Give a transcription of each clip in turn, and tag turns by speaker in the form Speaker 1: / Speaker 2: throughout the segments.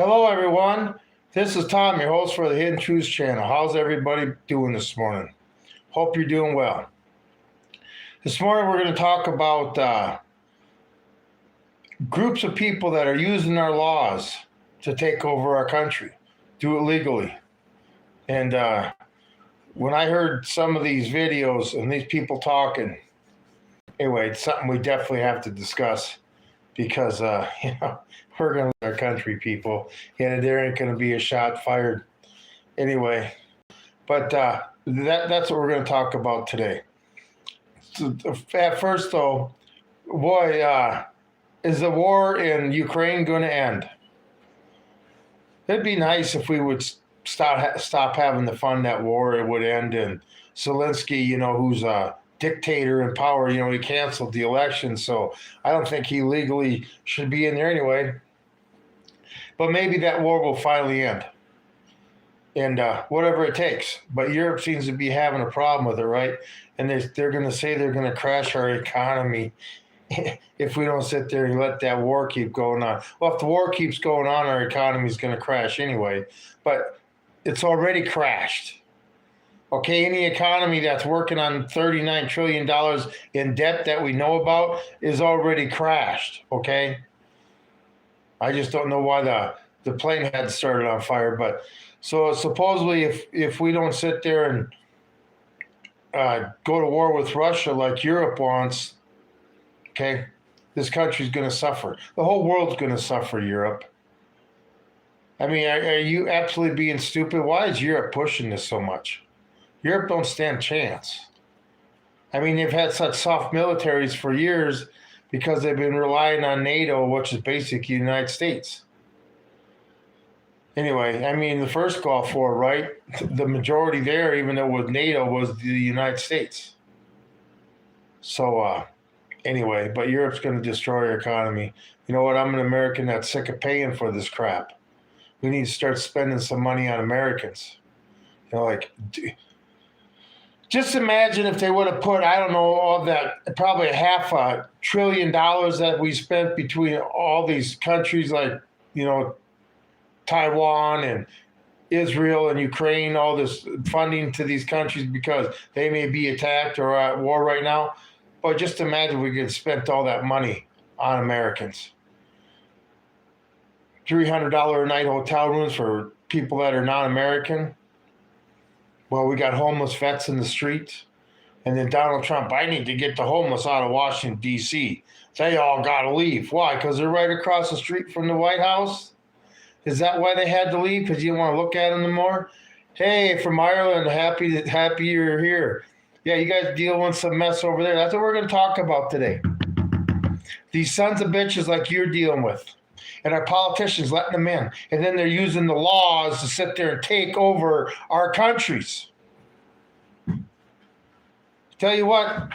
Speaker 1: Hello, everyone. This is Tom, your host for the Hidden Truths channel. How's everybody doing this morning? Hope you're doing well. This morning, we're going to talk about groups of people that are using our laws to take over our country, do it legally. And when I heard some of these videos and these people talking, anyway, it's something we definitely have to discuss because, we're going to lose our country, people. And there ain't going to be a shot fired anyway. But that's what we're going to talk about today. So, at first, though, boy, is the war in Ukraine going to end? It'd be nice if we would stop having to fund that war. It would end, and Zelensky, who's a dictator in power, he canceled the election, so I don't think he legally should be in there anyway. But maybe that war will finally end, and whatever it takes. But Europe seems to be having a problem with it, right? And they're going to say they're going to crash our economy if we don't sit there and let that war keep going on. Well, if the war keeps going on, our economy is going to crash anyway. But it's already crashed. Okay, any economy that's working on $39 trillion in debt that we know about is already crashed, okay? I just don't know why the plane had started on fire. But so supposedly if we don't sit there and go to war with Russia like Europe wants, okay, this country's going to suffer. The whole world's going to suffer, Europe. I mean, are you absolutely being stupid? Why is Europe pushing this so much? Europe don't stand a chance. I mean, they've had such soft militaries for years because they've been relying on NATO, which is basically the United States. Anyway, I mean, the first Gulf War, right? The majority there, even though it was NATO, was the United States. So, anyway, but Europe's going to destroy our economy. You know what? I'm an American that's sick of paying for this crap. We need to start spending some money on Americans. Just imagine if they would have put, I don't know, all that, probably $500 billion that we spent between all these countries like, Taiwan and Israel and Ukraine, all this funding to these countries because they may be attacked or at war right now. But just imagine we could spent all that money on Americans. $300 a night hotel rooms for people that are non-American. Well, we got homeless vets in the streets. And then Donald Trump, I need to get the homeless out of Washington, D.C. They all got to leave. Why? Because they're right across the street from the White House? Is that why they had to leave? Because you didn't want to look at them anymore? Hey, from Ireland, happy you're here. Yeah, you guys deal with some mess over there. That's what we're going to talk about today. These sons of bitches like you're dealing with. And our politicians letting them in. And then they're using the laws to sit there and take over our countries. Tell you what,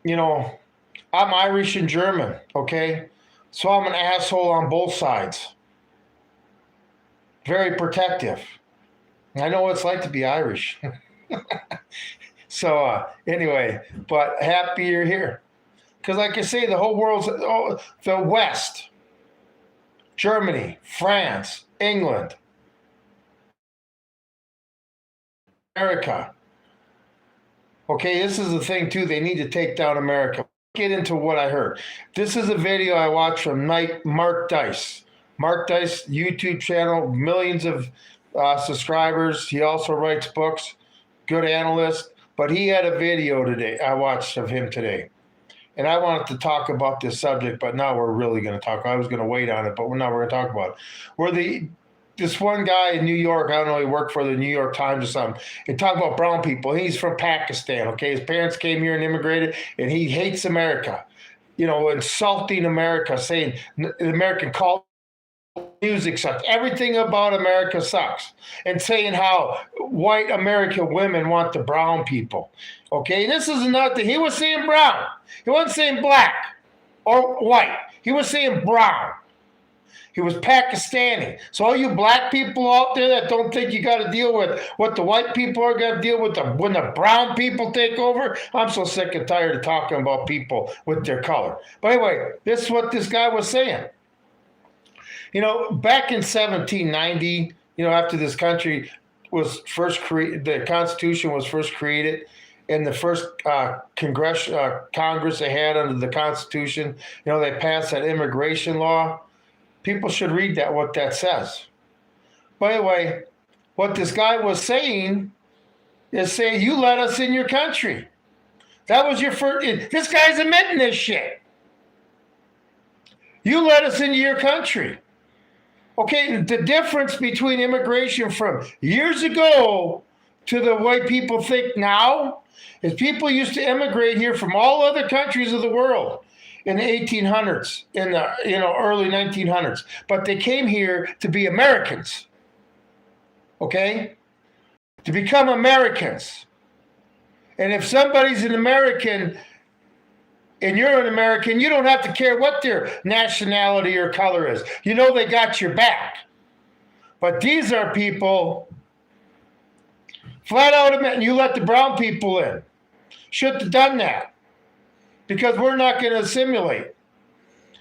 Speaker 1: I'm Irish and German, okay? So I'm an asshole on both sides. Very protective. I know what it's like to be Irish. So anyway, but happy you're here. Because like I say, the whole world's, the West, Germany, France, England, America. Okay, this is the thing too. They need to take down America. Get into what I heard. This is a video I watched from Mark Dice. Mark Dice YouTube channel, millions of subscribers. He also writes books. Good analyst. But he had a video today. I watched of him today. And I wanted to talk about this subject, but now we're really going to talk. I was going to wait on it, but now we're going to talk about it. This one guy in New York, I don't know, he worked for the New York Times or something, he talked about brown people. He's from Pakistan, okay? His parents came here and immigrated, and he hates America. Insulting America, saying the American culture, music sucks. Everything about America sucks. And saying how white American women want the brown people. Okay, this is nothing. He was saying brown. He wasn't saying black or white. He was saying brown. He was Pakistani. So all you black people out there that don't think you got to deal with what the white people are going to deal with when the brown people take over, I'm so sick and tired of talking about people with their color. But anyway, this is what this guy was saying. Back in 1790, after this country was first created, the Constitution was first created, and the first Congress they had under the Constitution, they passed that immigration law. People should read that, what that says. By the way, what this guy was saying is saying, you let us in your country. That was your first. This guy's admitting this shit. You let us into your country. Okay, the difference between immigration from years ago to the way people think now is people used to immigrate here from all other countries of the world in the 1800s, in the early 1900s. But they came here to be Americans. Okay? To become Americans. And if somebody's an American and you're an American, you don't have to care what their nationality or color is. They got your back. But these are people flat out admitting you let the brown people in. Should have done that. Because we're not going to assimilate.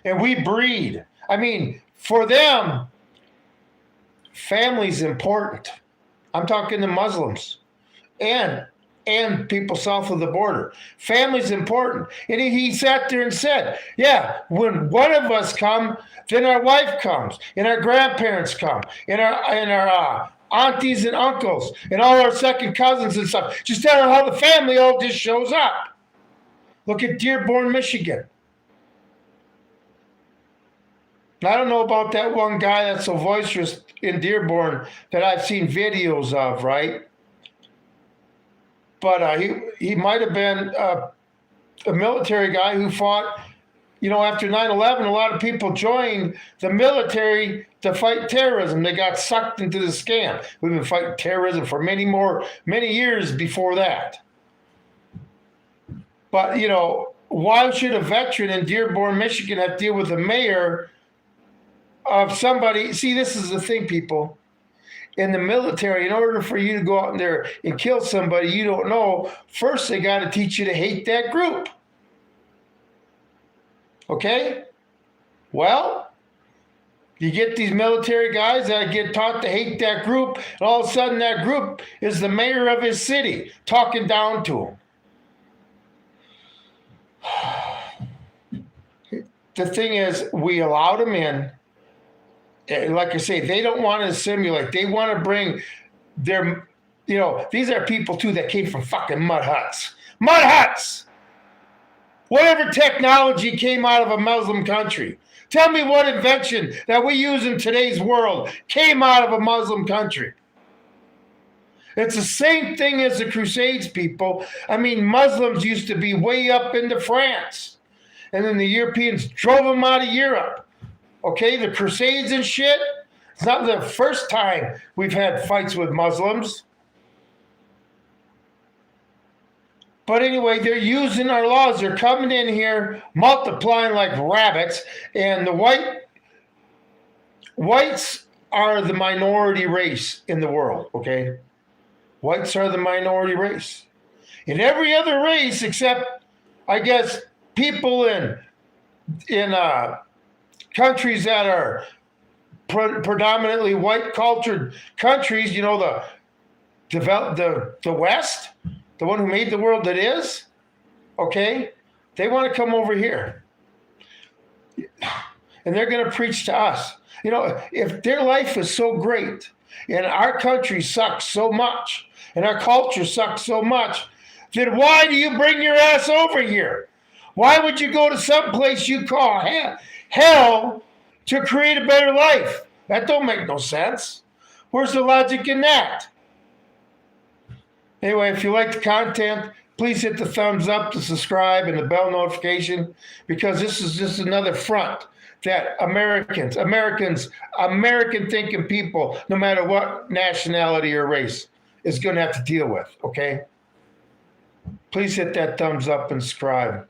Speaker 1: And we breed. I mean, for them, family's important. I'm talking to Muslims and people south of the border. Family's important. And he sat there and said, yeah, when one of us come, then our wife comes, and our grandparents come, and our aunties and uncles, and all our second cousins and stuff. Just tell her how the family all just shows up. Look at Dearborn, Michigan. I don't know about that one guy that's so boisterous in Dearborn that I've seen videos of, right? But he might have been a military guy who fought, after 9/11, a lot of people joined the military to fight terrorism. They got sucked into the scam. We've been fighting terrorism for many years before that. But, why should a veteran in Dearborn, Michigan have to deal with the mayor of somebody? See, this is the thing, people. In the military, in order for you to go out there and kill somebody you don't know, first they got to teach you to hate that group. Okay? Well, you get these military guys that get taught to hate that group, and all of a sudden that group is the mayor of his city talking down to him. The thing is, we allowed them in. Like I say, they don't want to assimilate. They want to bring their, these are people too that came from fucking mud huts. Mud huts! Whatever technology came out of a Muslim country. Tell me what invention that we use in today's world came out of a Muslim country. It's the same thing as the Crusades, people. I mean, Muslims used to be way up into France. And then the Europeans drove them out of Europe. Okay, the Crusades and shit. It's not the first time we've had fights with Muslims. But anyway, they're using our laws. They're coming in here, multiplying like rabbits. And the whites are the minority race in the world, okay? Whites are the minority race. In every other race, except, I guess, people in countries that are predominantly white cultured countries, the West, the one who made the world that is, okay, they want to come over here. And they're going to preach to us. If their life is so great and our country sucks so much and our culture sucks so much, then why do you bring your ass over here? Why would you go to some place you call hell to create a better life? That don't make no sense. Where's the logic in that? Anyway, if you like the content, please hit the thumbs up, the subscribe, and the bell notification, because this is just another front that American thinking people, no matter what nationality or race, is going to have to deal with, okay? Please hit that thumbs up and subscribe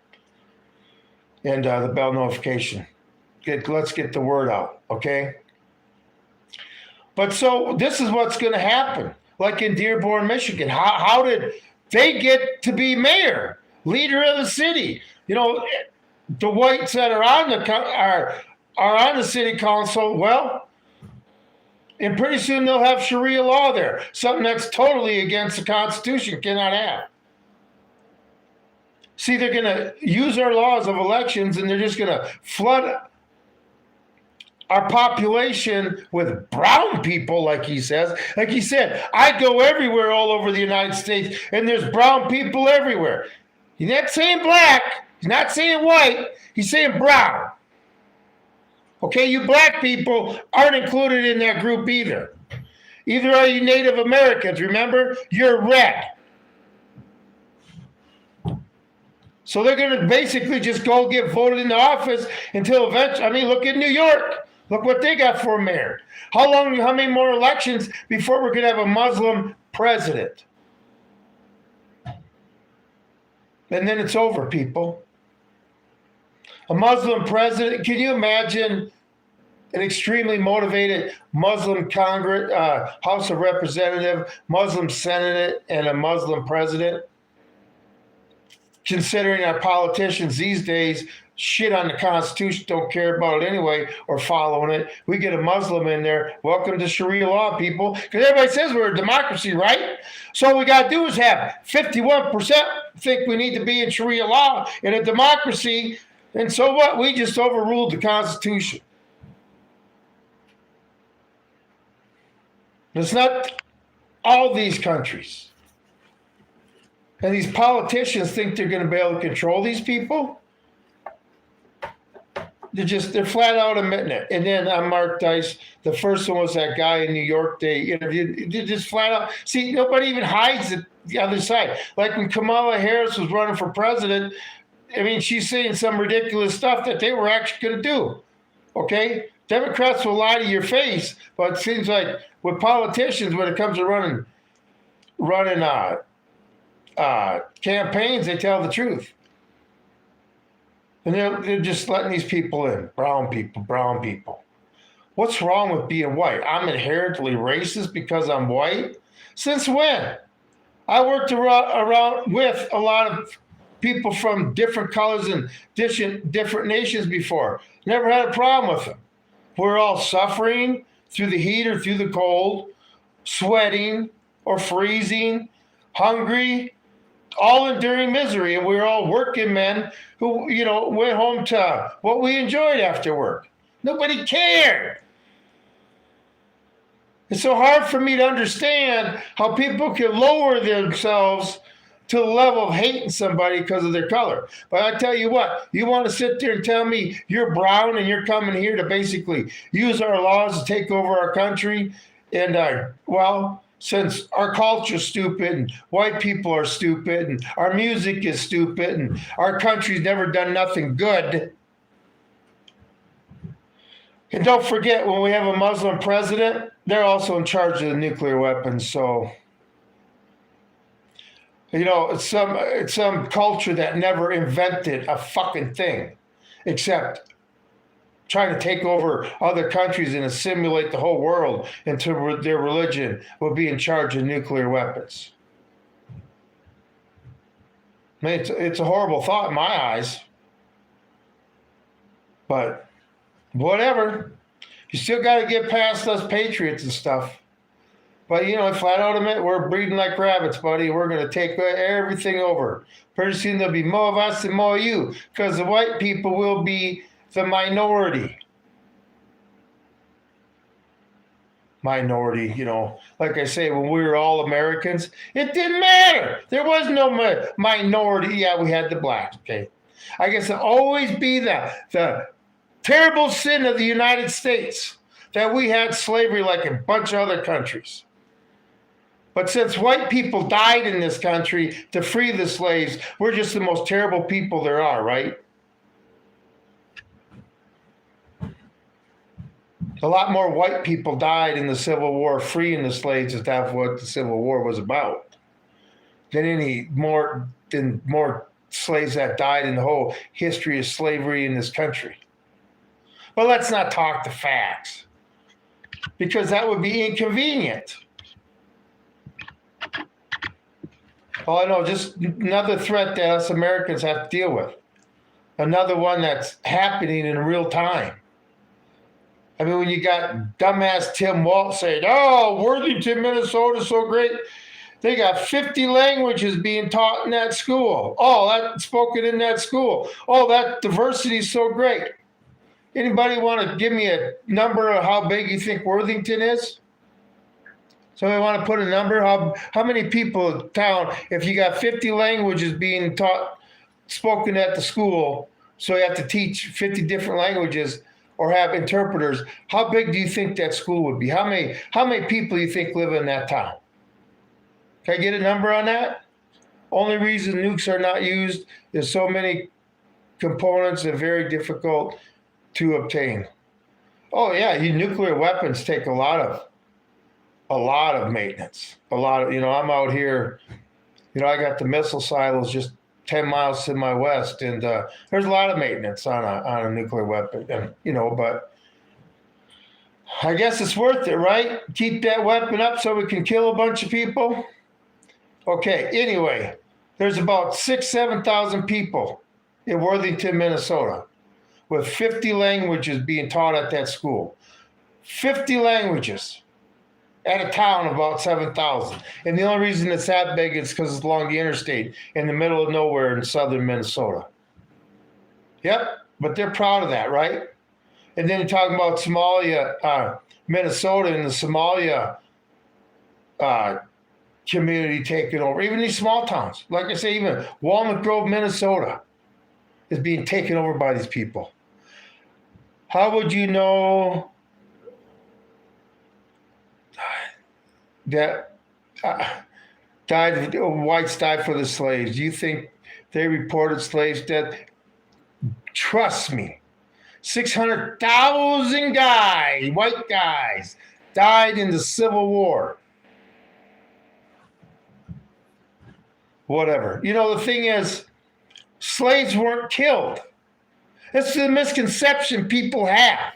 Speaker 1: and the bell notification. Let's get the word out, okay? But so this is what's going to happen, like in Dearborn, Michigan. How did they get to be mayor, leader of the city? The whites that are are on the city council, well, and pretty soon they'll have Sharia law there, something that's totally against the Constitution, cannot have. See, they're going to use our laws of elections and they're just going to flood our population with brown people, like he says. Like he said, I go everywhere all over the United States and there's brown people everywhere. He's not saying black, he's not saying white, he's saying brown. Okay, you black people aren't included in that group either. Either are you Native Americans, remember? You're red. So they're going to basically just go get voted into office until eventually, I mean, look at New York. Look what they got for a mayor. How many more elections before we're going to have a Muslim president? And then it's over, people. A Muslim president, can you imagine an extremely motivated Muslim Congress, House of Representatives, Muslim Senate, and a Muslim president? Considering our politicians these days shit on the Constitution, don't care about it anyway, or following it. We get a Muslim in there. Welcome to Sharia law, people. Because everybody says we're a democracy, right? So all we got to do is have 51% think we need to be in Sharia law in a democracy. And so what? We just overruled the Constitution. It's not all these countries. And these politicians think they're going to be able to control these people. They're flat out admitting it. And then on Mark Dice, the first one was that guy in New York they interviewed. They're just flat out. See, nobody even hides the other side. Like when Kamala Harris was running for president, I mean, she's saying some ridiculous stuff that they were actually going to do. Okay? Democrats will lie to your face, but it seems like with politicians, when it comes to running campaigns, they tell the truth. And they're just letting these people in. Brown people. What's wrong with being white? I'm inherently racist because I'm white? Since when? I worked around with a lot of people from different colors and different nations before. Never had a problem with them. We're all suffering through the heat or through the cold, sweating or freezing, hungry, all enduring misery, and we're all working men who, went home to what we enjoyed after work. Nobody cared. It's so hard for me to understand how people can lower themselves to the level of hating somebody because of their color. But I tell you what, you want to sit there and tell me you're brown and you're coming here to basically use our laws to take over our country, and since our culture's stupid and white people are stupid and our music is stupid and our country's never done nothing good. And don't forget, when we have a Muslim president, they're also in charge of the nuclear weapons. So, it's some culture that never invented a fucking thing except trying to take over other countries and assimilate the whole world into their religion will be in charge of nuclear weapons. I mean, it's a horrible thought in my eyes. But whatever. You still got to get past us patriots and stuff. But, flat out admit, we're breeding like rabbits, buddy. We're going to take everything over. Pretty soon there'll be more of us and more of you, because the white people will be the minority, like I say, when we were all Americans, it didn't matter. There was no minority. Yeah, we had the blacks, okay? I guess it'll always be the terrible sin of the United States that we had slavery like a bunch of other countries. But since white people died in this country to free the slaves, we're just the most terrible people there are, right? A lot more white people died in the Civil War freeing the slaves, if that's what the Civil War was about, than more slaves that died in the whole history of slavery in this country. But let's not talk the facts, because that would be inconvenient. All I know, just another threat that us Americans have to deal with. Another one that's happening in real time. I mean, when you got dumbass Tim Walz saying, oh, Worthington, Minnesota is so great. They got 50 languages being taught in that school. Oh, that spoken in that school. Oh, that diversity is so great. Anybody want to give me a number of how big you think Worthington is? Somebody want to put a number? How many people in town, if you got 50 languages being taught, spoken at the school, so you have to teach 50 different languages or have interpreters, how big do you think that school would be? How many people do you think live in that town? Can I get a number on that? Only reason nukes are not used is so many components are very difficult to obtain. Oh yeah, nuclear weapons take a lot of maintenance. I'm out here, I got the missile silos just 10 miles to my west, and there's a lot of maintenance on a nuclear weapon, but I guess it's worth it, right? Keep that weapon up so we can kill a bunch of people. Okay, anyway, there's about 7,000 people in Worthington, Minnesota, with 50 languages being taught at that school. 50 languages at a town of about 7,000. And the only reason it's that big is because it's along the interstate in the middle of nowhere in southern Minnesota. Yep, but they're proud of that, right? And then you're talking about Somalia, Minnesota, and the Somalia community taking over. Even these small towns. Like I say, even Walnut Grove, Minnesota is being taken over by these people. How would you know that whites died for the slaves? Do you think they reported slaves dead? Trust me, 600,000 white guys, died in the Civil War. Whatever. The thing is, slaves weren't killed. That's the misconception people have.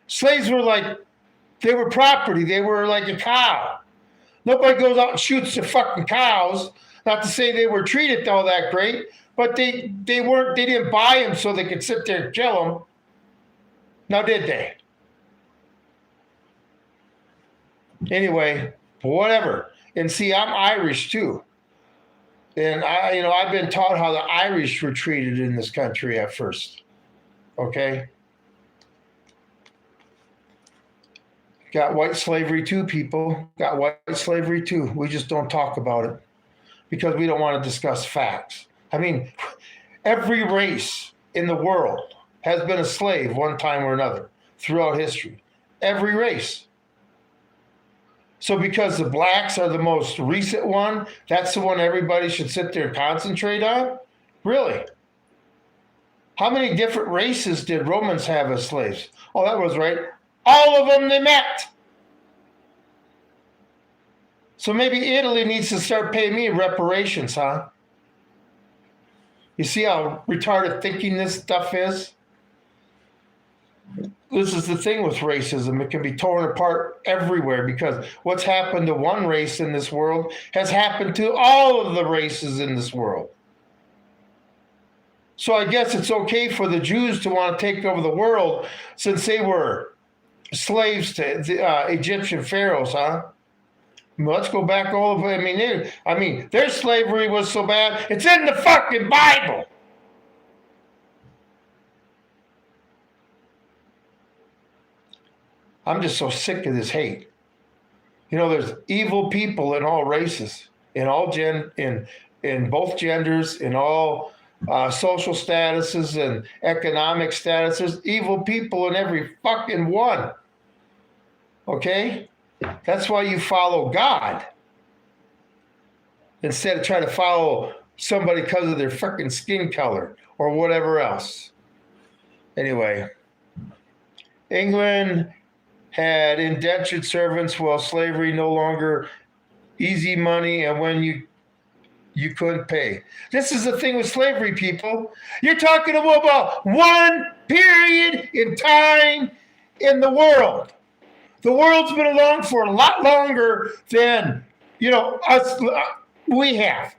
Speaker 1: Slaves were they were property. They were like a cow. Nobody goes out and shoots the fucking cows. Not to say they were treated all that great, but they didn't buy them so they could sit there and kill them. Now, did they? Anyway, whatever. And see, I'm Irish too. And I've been taught how the Irish were treated in this country at first. Okay? Got white slavery too, people. Got white slavery too. We just don't talk about it because we don't want to discuss facts. I mean, every race in the world has been a slave one time or another throughout history. Every race. So because the blacks are the most recent one, that's the one everybody should sit there and concentrate on? Really? How many different races did Romans have as slaves? Oh, that was right. All of them they met. So maybe Italy needs to start paying me reparations, huh? You see how retarded thinking this stuff is? This is the thing with racism. It can be torn apart everywhere because what's happened to one race in this world has happened to all of the races in this world. So I guess it's okay for the Jews to want to take over the world since they were slaves to the Egyptian pharaohs, huh? Let's go back all the way. I mean, their slavery was so bad. It's in the fucking Bible. I'm just so sick of this hate. There's evil people in all races, in both genders, in all social statuses and economic statuses. Evil people in every fucking one. Okay? That's why you follow God instead of trying to follow somebody because of their fucking skin color or whatever else. Anyway, England had indentured servants while slavery no longer easy money and when you couldn't pay. This is the thing with slavery, people. You're talking about one period in time in the world. The world's been along for a lot longer than, us, we have.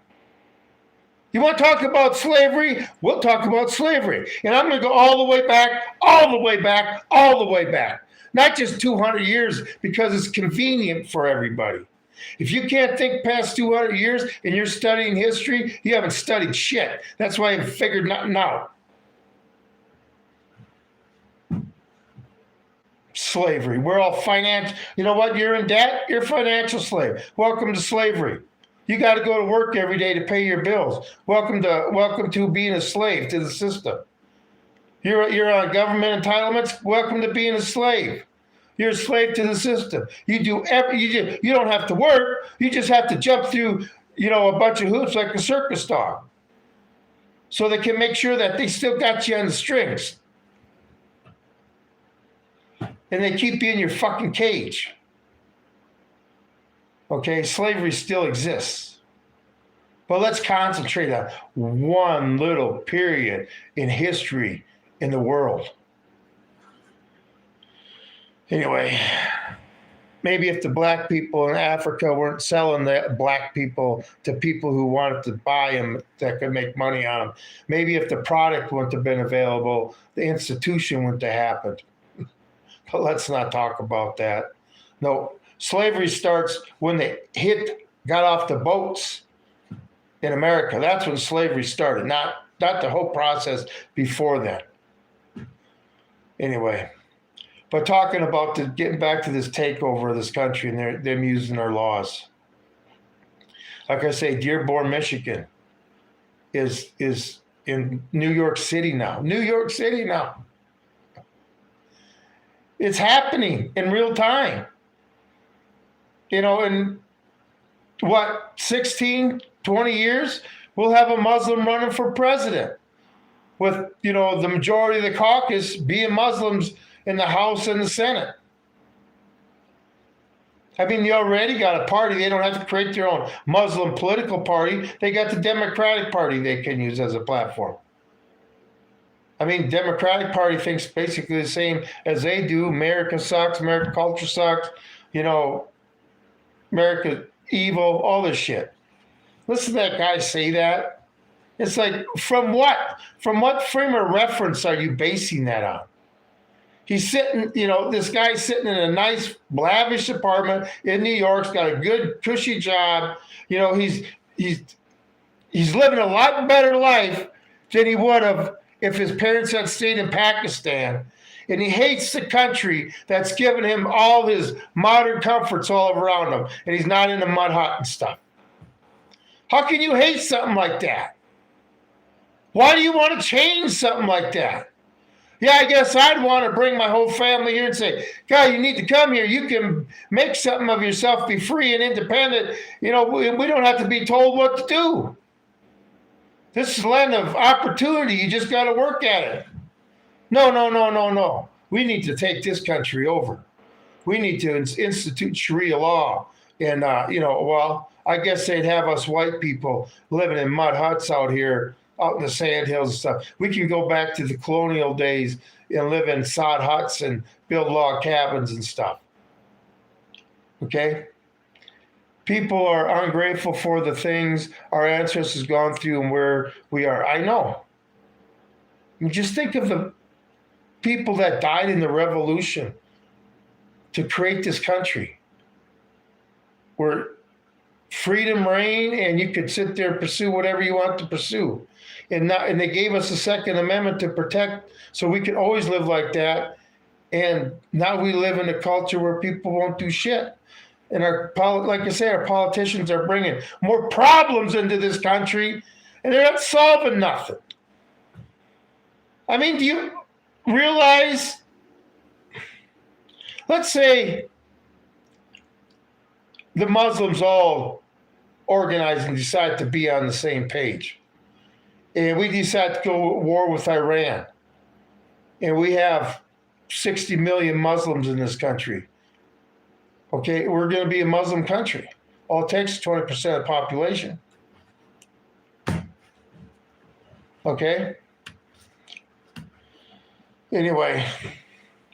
Speaker 1: You want to talk about slavery? We'll talk about slavery. And I'm going to go all the way back, all the way back, all the way back. not just 200 years because it's convenient for everybody. If you can't think past 200 years and you're studying history, you haven't studied shit. That's why I've figured nothing out. Slavery. We're all financial. You know what? You're in debt. You're a financial slave. Welcome to slavery. You got to go to work every day to pay your bills. Welcome to being a slave to the system. You're on government entitlements. Welcome to being a slave. You're a slave to the system. You don't have to work. You just have to jump through, a bunch of hoops like a circus dog, so they can make sure that they still got you on the strings. And they keep you in your fucking cage. Okay, slavery still exists. But let's concentrate on one little period in history in the world. Anyway, maybe if the black people in Africa weren't selling the black people to people who wanted to buy them that could make money on them, maybe if the product wouldn't have been available, the institution wouldn't have happened. But let's not talk about that. No, slavery starts when they got off the boats in America. That's when slavery started, not the whole process before that. Anyway, but talking about getting back to this takeover of this country and them using our laws. Like I say, Dearborn, Michigan is in New York City now. New York City now. It's happening in real time. In 16, 20 years, we'll have a Muslim running for president with, the majority of the caucus being Muslims in the House and the Senate. I mean, you already got a party. They don't have to create their own Muslim political party. They got the Democratic Party they can use as a platform. I mean, Democratic Party thinks basically the same as they do. America sucks. American culture sucks. America evil, all this shit. Listen to that guy say that. It's like, from what frame of reference are you basing that on? He's sitting, this guy's sitting in a nice, lavish apartment in New York. He's got a good, cushy job. He's living a lot better life than he would have if his parents had stayed in Pakistan. And he hates the country that's given him all his modern comforts all around him. And he's not in a mud hut and stuff. How can you hate something like that? Why do you want to change something like that? Yeah, I guess I'd want to bring my whole family here and say, God, you need to come here. You can make something of yourself, be free and independent. We don't have to be told what to do. This is a land of opportunity. You just got to work at it. No. We need to take this country over. We need to institute Sharia law. And, I guess they'd have us white people living in mud huts out here, out in the sand hills and stuff. We can go back to the colonial days and live in sod huts and build log cabins and stuff. Okay? People are ungrateful for the things our ancestors gone through and where we are. I know. Just think of the people that died in the revolution to create this country, where freedom reigned and you could sit there and pursue whatever you want to pursue. And they gave us the Second Amendment to protect, so we could always live like that. And now we live in a culture where people won't do shit. And like I say, our politicians are bringing more problems into this country, and they're not solving nothing. I mean, do you realize, let's say the Muslims all organize and decide to be on the same page, and we decide to go to war with Iran, and we have 60 million Muslims in this country. Okay, we're going to be a Muslim country. All it takes is 20% of the population. Okay? Anyway,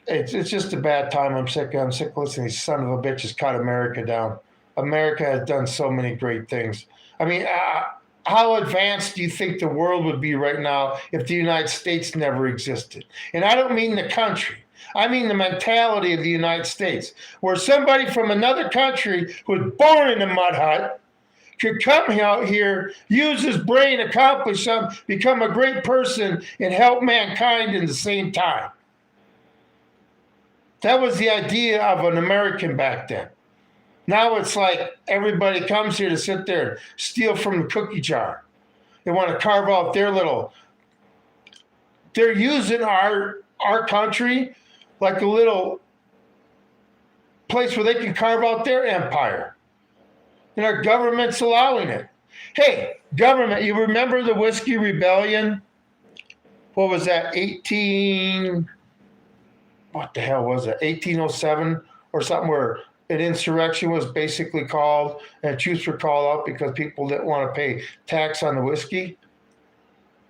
Speaker 1: it's just a bad time. I'm sick listening. These son of a bitches cut America down. America has done so many great things. I mean, how advanced do you think the world would be right now if the United States never existed? And I don't mean the country. I mean the mentality of the United States, where somebody from another country who was born in a mud hut could come out here, use his brain, accomplish something, become a great person, and help mankind in the same time. That was the idea of an American back then. Now it's like everybody comes here to sit there and steal from the cookie jar. They want to carve out their little. They're using our country like a little place where they can carve out their empire. And our government's allowing it. Hey, government, you remember the Whiskey Rebellion? What was that? What the hell was it? 1807 or something, where an insurrection was basically called and troops were called out because people didn't want to pay tax on the whiskey.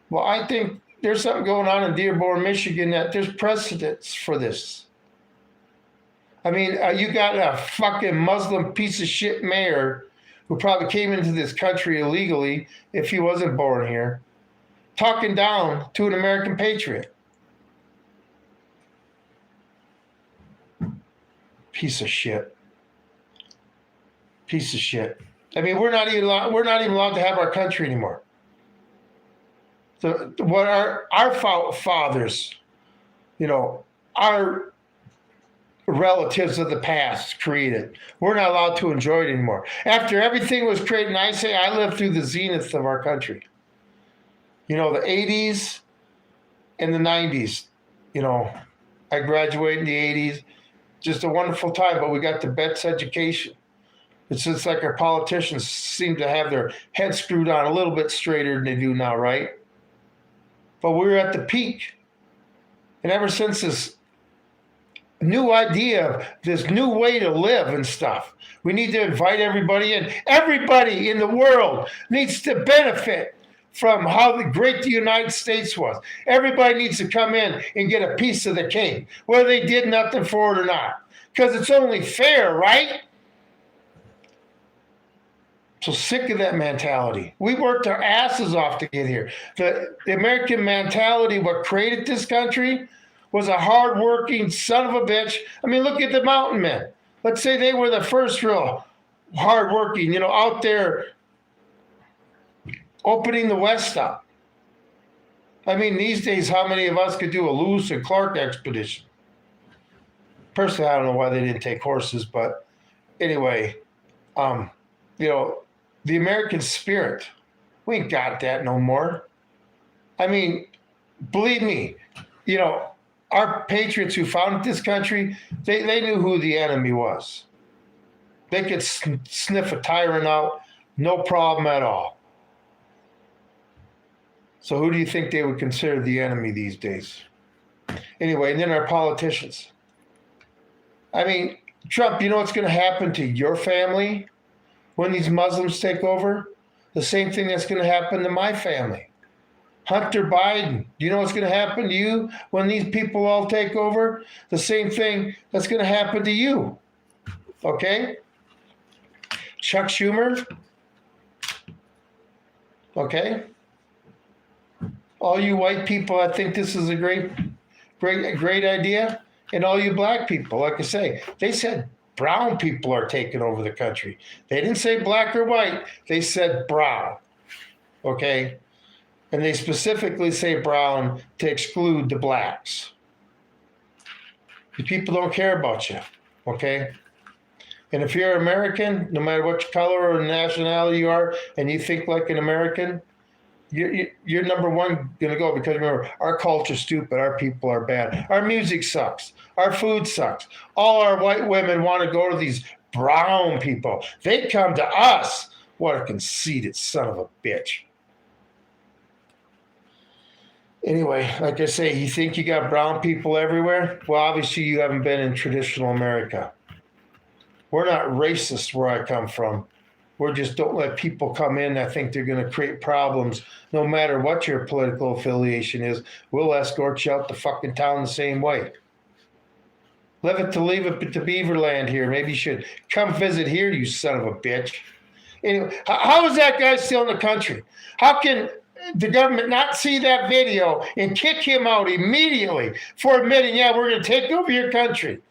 Speaker 1: Well, I think there's something going on in Dearborn, Michigan, that there's precedents for this. I mean, you got a fucking Muslim piece of shit mayor who probably came into this country illegally if he wasn't born here, talking down to an American patriot. Piece of shit. Piece of shit. I mean, we're not even allowed to have our country anymore. So what our fathers, our relatives of the past created, we're not allowed to enjoy it anymore. After everything was created, and I say I lived through the zenith of our country. The 80s and the 90s. I graduated in the 80s. Just a wonderful time, but we got the best education. It's just like our politicians seem to have their heads screwed on a little bit straighter than they do now, right? But we were at the peak. And ever since this new idea, this new way to live and stuff, we need to invite everybody in. Everybody in the world needs to benefit from how great the United States was. Everybody needs to come in and get a piece of the cake, whether they did nothing for it or not. Because it's only fair, right? So sick of that mentality. We worked our asses off to get here. The American mentality, what created this country, was a hardworking son of a bitch. I mean, look at the mountain men. Let's say they were the first real hardworking, out there opening the West up. I mean, these days, how many of us could do a Lewis and Clark expedition? Personally, I don't know why they didn't take horses, but anyway, the American spirit, we ain't got that no more. I mean, believe me, our patriots who founded this country, they knew who the enemy was. They could sniff a tyrant out, no problem at all. So who do you think they would consider the enemy these days? Anyway, and then our politicians. I mean, Trump, you know what's going to happen to your family when these Muslims take over? The same thing that's going to happen to my family. Hunter Biden, do you know what's going to happen to you when these people all take over? The same thing that's going to happen to you. Okay? Chuck Schumer. Okay? All you white people, I think this is a great idea. And all you black people, like I say, they said brown people are taking over the country. They didn't say black or white. They said brown. Okay? And they specifically say brown to exclude the blacks. The people don't care about you. Okay? And if you're American, no matter what color or nationality you are, and you think like an American, you're number one going to go, because remember, our culture's stupid. Our people are bad. Our music sucks. Our food sucks. All our white women want to go to these brown people. They come to us. What a conceited son of a bitch. Anyway, like I say, you think you got brown people everywhere? Well, obviously you haven't been in traditional America. We're not racist where I come from. We just don't let people come in that think they're going to create problems. No matter what your political affiliation is, we'll escort you out the fucking town the same way. Leave it to Beaverland here. Maybe you should come visit here, you son of a bitch. Anyway, how is that guy still in the country? How can the government not see that video and kick him out immediately for admitting, yeah, we're going to take over your country.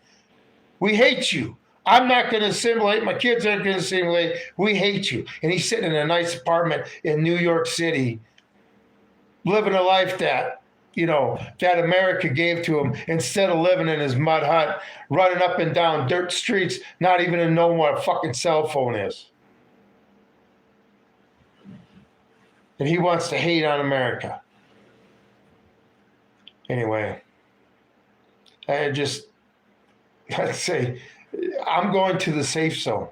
Speaker 1: We hate you. I'm not going to assimilate. My kids aren't going to assimilate. We hate you. And he's sitting in a nice apartment in New York City, living a life that, that America gave to him, instead of living in his mud hut, running up and down dirt streets, not even knowing what a fucking cell phone is. And he wants to hate on America. Anyway, I'd say, I'm going to the safe zone.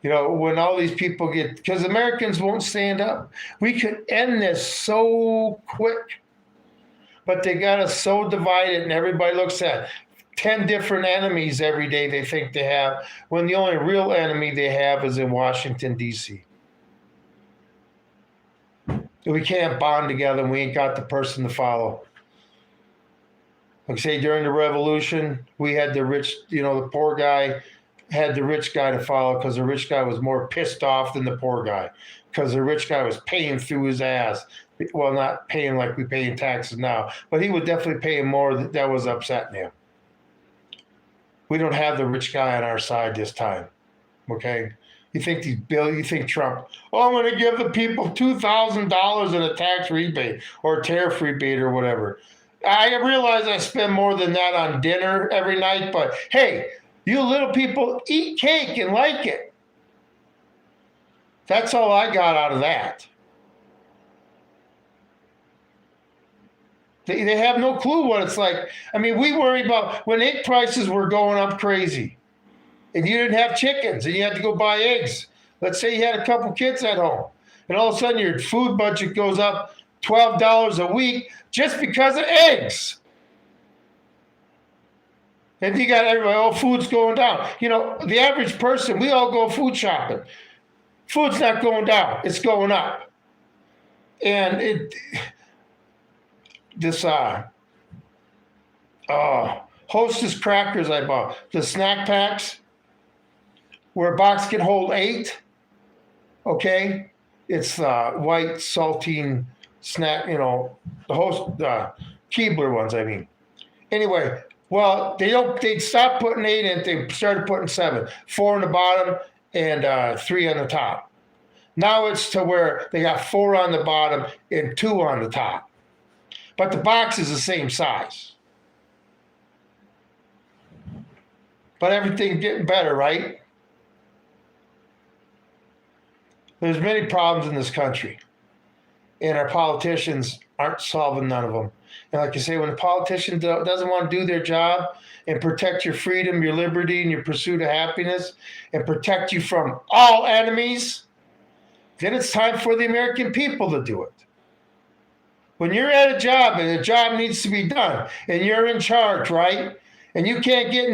Speaker 1: When all these people because Americans won't stand up. We could end this so quick, but they got us so divided, and everybody looks at 10 different enemies every day they think they have, when the only real enemy they have is in Washington, D.C. We can't bond together, and we ain't got the person to follow. Like say during the revolution, we had the rich, the poor guy had the rich guy to follow, because the rich guy was more pissed off than the poor guy, because the rich guy was paying through his ass. Well, not paying like we pay in taxes now, but he was definitely paying more. That was upsetting him. We don't have the rich guy on our side this time. Okay? You think Trump, I'm going to give the people $2,000 in a tax rebate or a tariff rebate or whatever. I realize I spend more than that on dinner every night, but hey, you little people eat cake and like it. That's all I got out of that. They have no clue what it's like. I mean, we worry about when egg prices were going up crazy, and you didn't have chickens, and you had to go buy eggs. Let's say you had a couple kids at home, and all of a sudden your food budget goes up $12 a week just because of eggs. And you got everybody, food's going down. The average person, we all go food shopping. Food's not going down, it's going up. And Hostess crackers I bought, the snack packs, where a box can hold 8, okay? It's white saltine snack, the Keebler ones, I mean. Anyway, well, they'd stop putting 8 in, they started putting 7. 4 on the bottom and 3 on the top. Now it's to where they got 4 on the bottom and 2 on the top. But the box is the same size. But everything's getting better, right? There's many problems in this country, and our politicians aren't solving none of them. And like you say, when a politician doesn't want to do their job and protect your freedom, your liberty, and your pursuit of happiness, and protect you from all enemies, then it's time for the American people to do it. When you're at a job and the job needs to be done, and you're in charge, right? And you can't get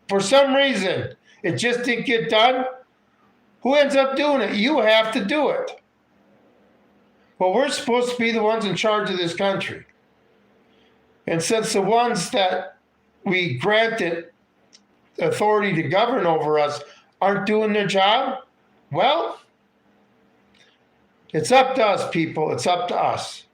Speaker 1: for some reason, it just didn't get done. Who ends up doing it? You have to do it. Well, we're supposed to be the ones in charge of this country. And since the ones that we granted authority to govern over us aren't doing their job, well, it's up to us, people. It's up to us.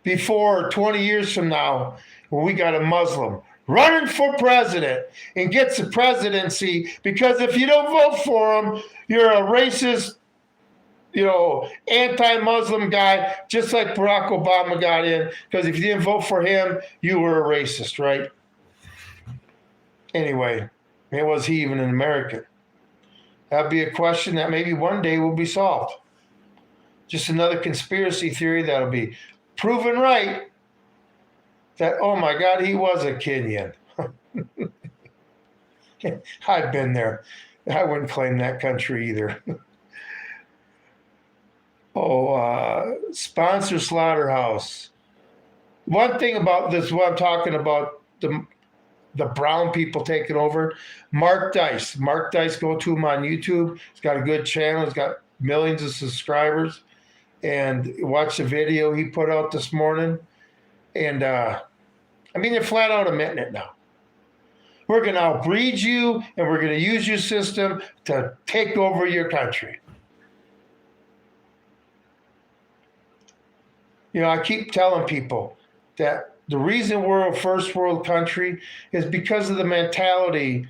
Speaker 1: Before 20 years from now, when we got a Muslim running for president and gets the presidency, because if you don't vote for him, you're a racist, anti-Muslim guy, just like Barack Obama got in, because if you didn't vote for him, you were a racist, right? Anyway, was he even an American? That'd be a question that maybe one day will be solved. Just another conspiracy theory that'll be proven right, that, oh my God, he was a Kenyan. I've been there. I wouldn't claim that country either. Sponsor Slaughterhouse. One thing about this, what I'm talking about, the brown people taking over, Mark Dice, go to him on YouTube. He's got a good channel. He's got millions of subscribers. And watch the video he put out this morning. And, they're flat out admitting it now. We're going to outbreed you, and we're going to use your system to take over your country. I keep telling people that the reason we're a first world country is because of the mentality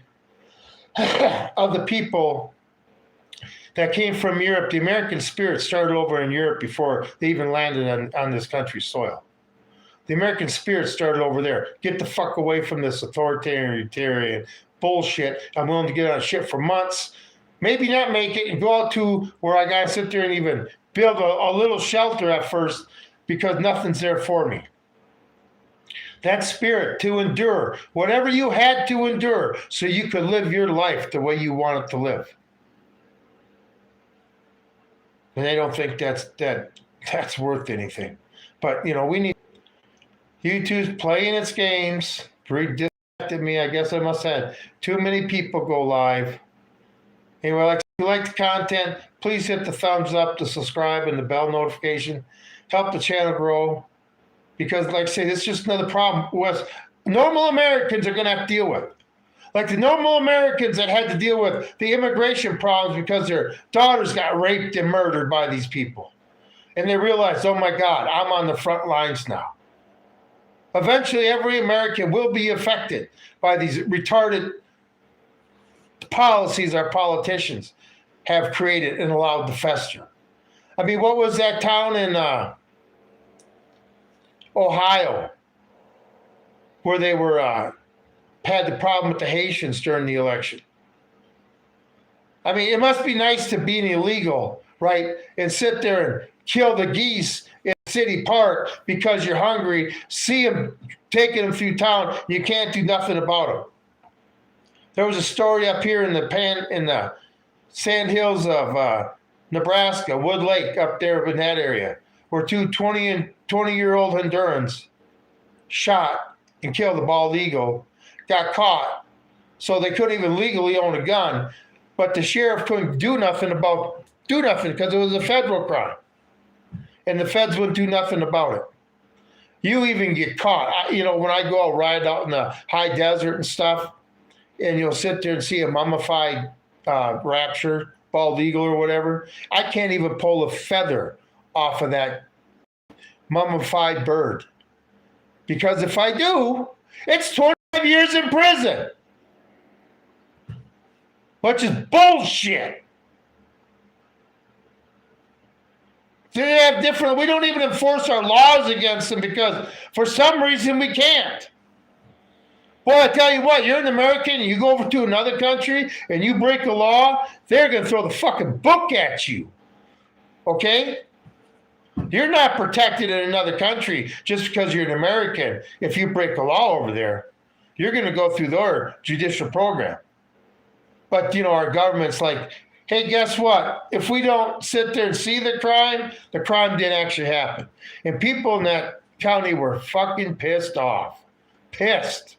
Speaker 1: of the people that came from Europe. The American spirit started over in Europe before they even landed on this country's soil. The American spirit started over there. Get the fuck away from this authoritarian bullshit. I'm willing to get on shit for months, maybe not make it, and go out to where I gotta sit there and even build a little shelter at first because nothing's there for me. That spirit to endure whatever you had to endure so you could live your life the way you wanted to live. And they don't think that's worth anything. But we need YouTube's playing its games. Redirected me. I guess I must have had too many people go live. Anyway, if you like the content, please hit the thumbs up, the subscribe, and the bell notification. Help the channel grow. Because, like I say, this is just another problem with normal Americans are going to have to deal with. Like the normal Americans that had to deal with the immigration problems because their daughters got raped and murdered by these people. And they realized, oh my God, I'm on the front lines now. Eventually, every American will be affected by these retarded policies our politicians have created and allowed to fester. I mean, what was that town in Ohio where they were had the problem with the Haitians during the election? I mean, it must be nice to be an illegal, right, and sit there and kill the geese in City Park because you're hungry, see them taking them through town, you can't do nothing about them. There was a story up here in the sand hills of Nebraska, Wood Lake, up there in that area, where two 20-year-old Hondurans shot and killed a bald eagle, got caught, so they couldn't even legally own a gun, but the sheriff couldn't do nothing because it was a federal crime, and the feds wouldn't do nothing about it. You even get caught. When I go out ride out in the high desert and stuff, and you'll sit there and see a mummified rapture, bald eagle or whatever, I can't even pull a feather off of that mummified bird. Because if I do, it's 25 years in prison. Which is bullshit. They have different, we don't even enforce our laws against them because for some reason we can't. Well, I tell you what, you're an American and you go over to another country and you break the law, they're going to throw the fucking book at you. Okay? You're not protected in another country just because you're an American. If you break the law over there, you're going to go through their judicial program. But, our government's like, hey, guess what? If we don't sit there and see the crime didn't actually happen. And people in that county were fucking pissed off. Pissed.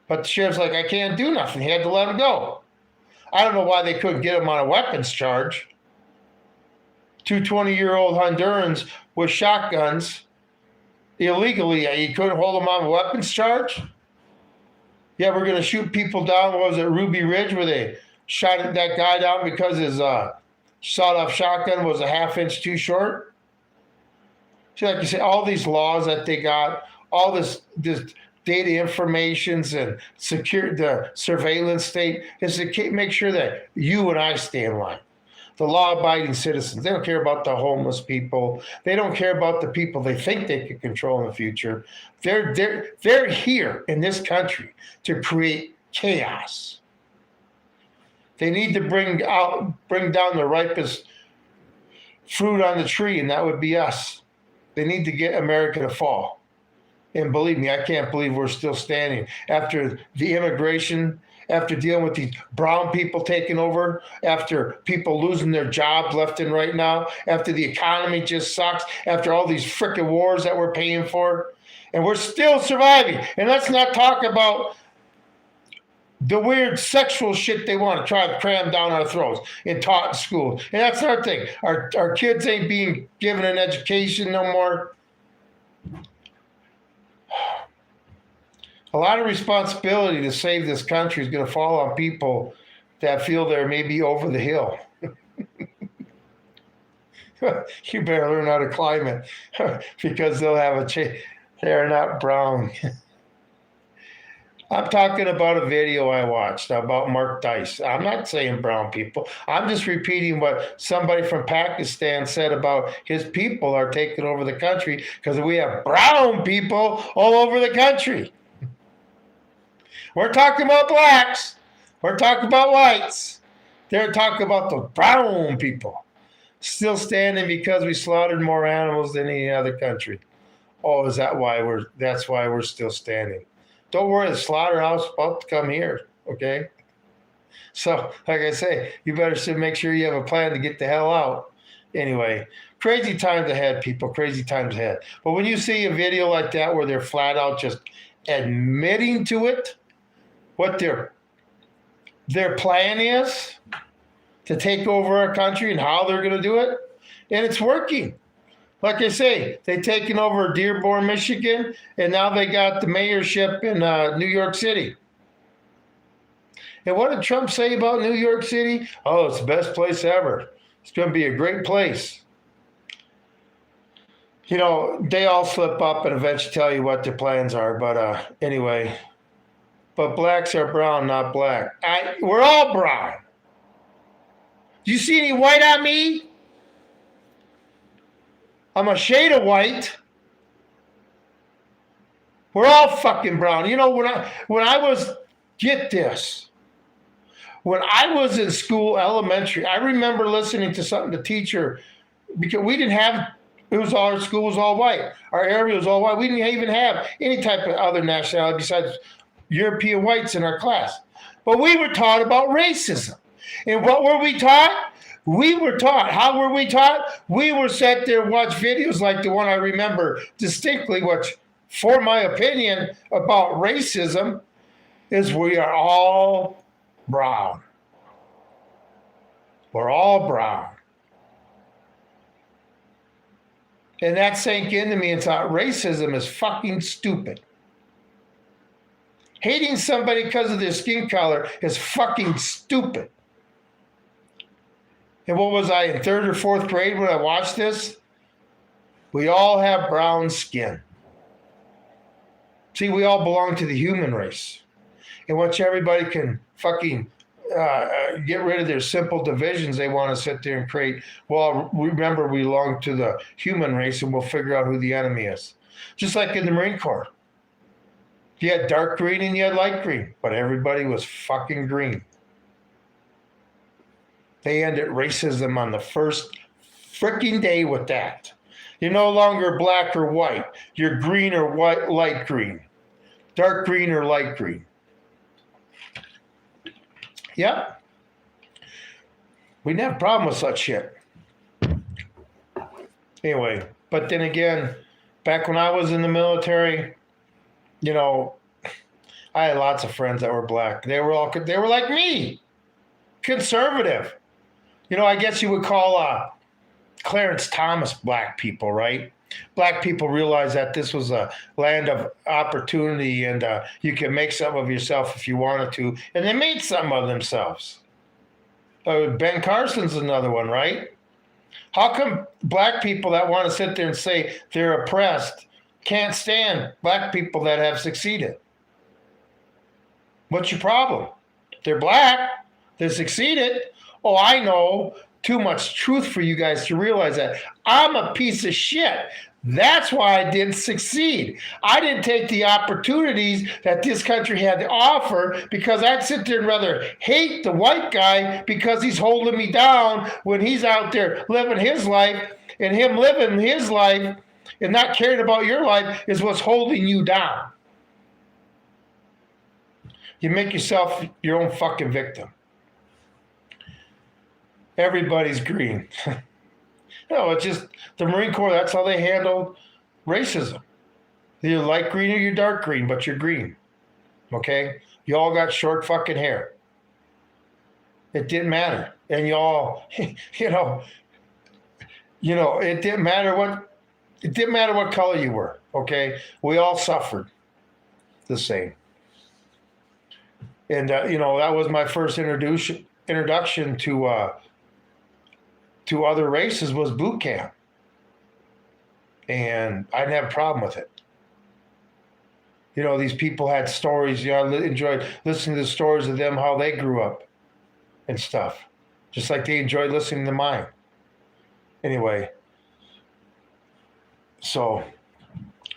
Speaker 1: But the sheriff's like, I can't do nothing. He had to let him go. I don't know why they couldn't get him on a weapons charge. Two 20-year-old Hondurans with shotguns illegally. You couldn't hold them on a weapons charge? Yeah, we're going to shoot people down. What was it, Ruby Ridge, where they shot that guy down because his sawed-off shotgun was a half-inch too short? See, like you say, all these laws that they got, all this data informations and the surveillance state is to make sure that you and I stay in line. The law-abiding citizens. They don't care about the homeless people. They don't care about the people they think they can control in the future. They're here in this country to create chaos. They need to bring down the ripest fruit on the tree, and that would be us. They need to get America to fall. And believe me, I can't believe we're still standing after the immigration, after dealing with these brown people taking over, after people losing their jobs left and right now, after the economy just sucks, after all these frickin' wars that we're paying for, and we're still surviving. And let's not talk about the weird sexual shit they want to try to cram down our throats and taught in schools. And that's our thing. Our kids ain't being given an education no more. A lot of responsibility to save this country is going to fall on people that feel they're maybe over the hill. You better learn how to climb it because they'll have a change. They're not brown. I'm talking about a video I watched about Mark Dice. I'm not saying brown people. I'm just repeating what somebody from Pakistan said about his people are taking over the country because we have brown people all over the country. We're talking about blacks. We're talking about whites. They're talking about the brown people. Still standing because we slaughtered more animals than any other country. Oh, is that why that's why we're still standing? Don't worry, the slaughterhouse is about to come here, okay? So, like I say, you better make sure you have a plan to get the hell out. Anyway, crazy times ahead, people, crazy times ahead. But when you see a video like that where they're flat out just admitting to it, what their plan is to take over our country and how they're going to do it, and it's working. Like I say, they've taken over Dearborn, Michigan, and now they got the mayorship in New York City. And what did Trump say about New York City? Oh, it's the best place ever. It's going to be a great place. You know, they all slip up and eventually tell you what their plans are. But anyway, but blacks are brown, not black. We're all brown. Do you see any white on me? I'm a shade of white. We're all fucking brown. You know, when I was, get this, when I was in school, elementary, I remember listening to something the teacher, because we didn't have, our school was all white. Our area was all white. We didn't even have any type of other nationality besides European whites in our class. But we were taught about racism. And what were we taught? We were taught. How were we taught? We were sat there and watch videos like the one I remember distinctly, which, for my opinion, about racism, is we are all brown. We're all brown. And that sank into me and thought racism is fucking stupid. Hating somebody because of their skin color is fucking stupid. And what was I, in third or fourth grade when I watched this? We all have brown skin. See, we all belong to the human race. And once everybody can fucking get rid of their simple divisions they want to sit there and create, well, remember we belong to the human race and we'll figure out who the enemy is. Just like in the Marine Corps. You had dark green and you had light green, but everybody was fucking green. They ended racism on the first freaking day with that. You're no longer black or white. You're green or white, light green. Dark green or light green. Yep. We didn't have a problem with such shit. Anyway, but then again, back when I was in the military, you know, I had lots of friends that were black. They were like me, conservative. You know, I guess you would call Clarence Thomas black people, right? Black people realized that this was a land of opportunity and you can make something of yourself if you wanted to. And they made something of themselves. Ben Carson's another one, right? How come black people that want to sit there and say they're oppressed can't stand black people that have succeeded? What's your problem? They're black. They succeeded. Oh, I know too much truth for you guys to realize that. I'm a piece of shit. That's why I didn't succeed. I didn't take the opportunities that this country had to offer because I'd sit there and rather hate the white guy because he's holding me down when he's out there living his life, and him living his life and not caring about your life is what's holding you down. You make yourself your own fucking victim. Everybody's green. No, it's just the Marine Corps, that's how they handled racism. You're light green or you're dark green, but you're green. Okay? You all got short fucking hair. It didn't matter. And you all, you know, it didn't matter what color you were. Okay? We all suffered the same. And, that was my first introduction to to other races was boot camp. And I didn't have a problem with it. You know, these people had stories. You know, I enjoyed listening to the stories of them, how they grew up and stuff. Just like they enjoyed listening to mine. Anyway. So,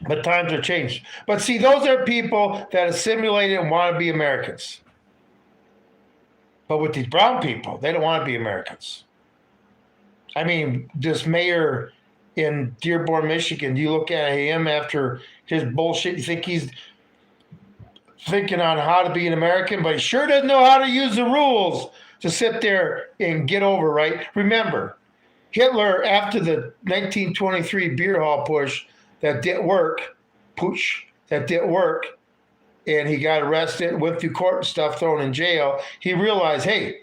Speaker 1: but times are changed. But see, those are people that assimilate and want to be Americans. But with these brown people, they don't want to be Americans. I mean, this mayor in Dearborn, Michigan, you look at him after his bullshit, you think he's thinking on how to be an American, but he sure doesn't know how to use the rules to sit there and get over, right? Remember, Hitler, after the 1923 beer hall push that didn't work, and he got arrested, went through court and stuff, thrown in jail, he realized, hey,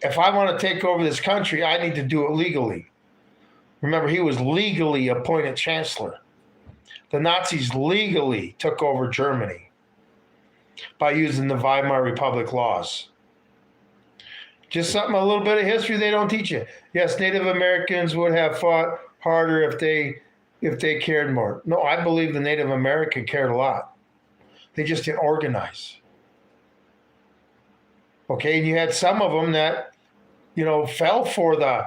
Speaker 1: if I want to take over this country, I need to do it legally. Remember, he was legally appointed chancellor. The Nazis legally took over Germany by using the Weimar Republic laws. Just something, a little bit of history they don't teach you. Yes, Native Americans would have fought harder if they cared more. No, I believe the Native American cared a lot. They just didn't organize. Okay, and you had some of them that, you know, fell for the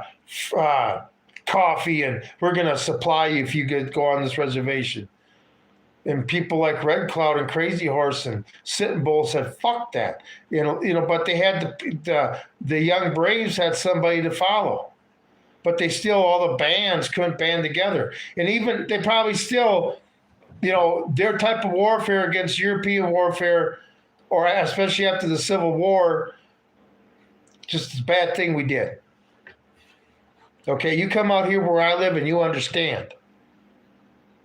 Speaker 1: coffee and we're going to supply you if you go on this reservation. And people like Red Cloud and Crazy Horse and Sitting Bull said, fuck that. You know, but they had the young Braves had somebody to follow. But they still, all the bands couldn't band together. And even, they probably still, you know, their type of warfare against European warfare, or especially after the Civil War, just a bad thing we did. Okay, you come out here where I live and you understand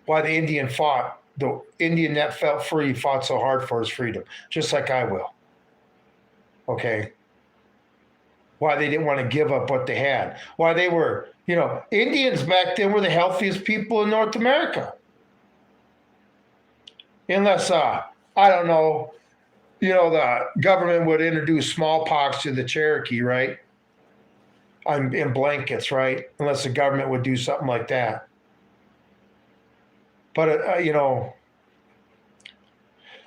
Speaker 1: why the Indian fought. The Indian that felt free fought so hard for his freedom, just like I will. Okay? Why they didn't want to give up what they had. Why they were, you know, Indians back then were the healthiest people in North America. Unless, I don't know, you know, the government would introduce smallpox to the Cherokee, right? In blankets, right? Unless the government would do something like that. But, you know,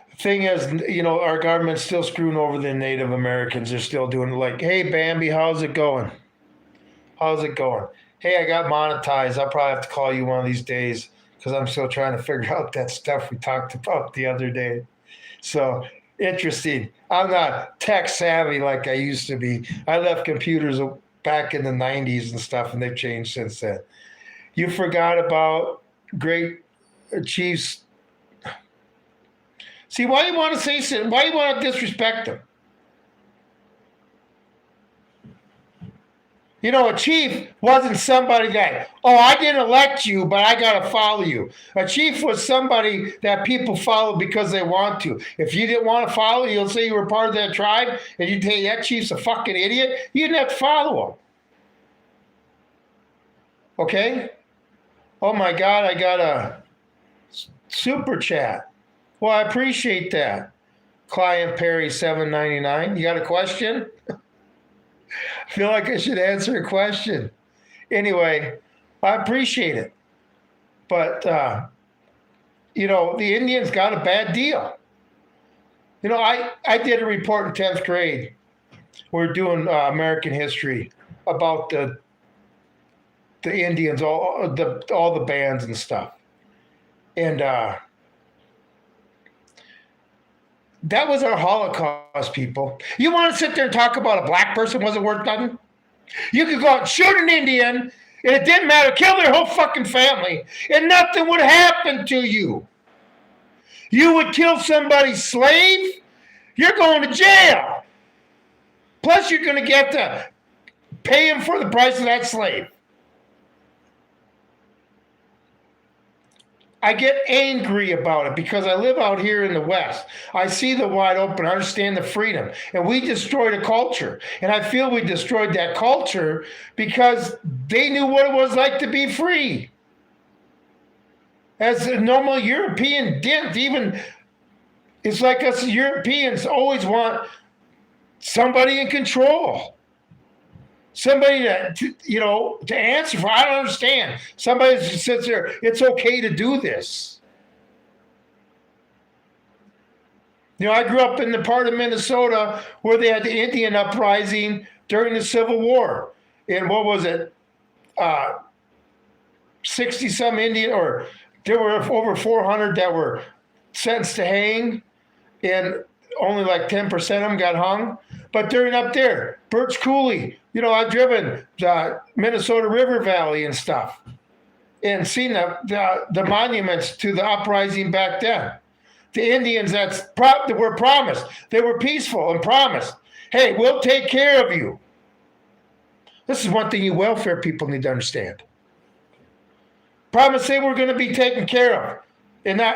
Speaker 1: the thing is, you know, our government's still screwing over the Native Americans. They're still doing it like, hey, Bambi, how's it going? How's it going? Hey, I got monetized. I'll probably have to call you one of these days because I'm still trying to figure out that stuff we talked about the other day. So, interesting. I'm not tech savvy like I used to be. I left computers back in the 90s and stuff, and they've changed since then. You forgot about great Chiefs. See, why do you want to say something? Why do you want to disrespect them? You know, a chief wasn't somebody that, oh, I didn't elect you, but I got to follow you. A chief was somebody that people follow because they want to. If you didn't want to follow, you'll say you were part of that tribe, and you'd say that chief's a fucking idiot. You didn't have to follow him. Okay? Oh my God, I got a super chat. Well, I appreciate that. Client Perry $7.99. You got a question? I feel like I should answer a question. Anyway, I appreciate it. But, you know, the Indians got a bad deal. You know, I did a report in 10th grade. We're doing American history about the Indians, all the bands and stuff. And that was our Holocaust, people. You want to sit there and talk about a black person wasn't worth nothing? You could go out and shoot an Indian, and it didn't matter, kill their whole fucking family, and nothing would happen to you. You would kill somebody's slave, you're going to jail. Plus, you're going to get to pay him for the price of that slave. I get angry about it because I live out here in the West. I see the wide open, I understand the freedom, and we destroyed a culture. And I feel we destroyed that culture because they knew what it was like to be free. As a normal European didn't even, it's like us Europeans always want somebody in control. Somebody to answer for. I don't understand. Somebody that sits there, it's okay to do this. I grew up in the part of Minnesota where they had the Indian uprising during the Civil War. And what was it? 60 some Indian, or there were over 400 that were sentenced to hang, and only like 10% of them got hung. But during up there, Birch Coulee, I've driven the Minnesota River Valley and stuff and seen the monuments to the uprising back then. The Indians that were promised, they were peaceful and promised, hey, we'll take care of you. This is one thing you welfare people need to understand. Promised they were going to be taken care of and not,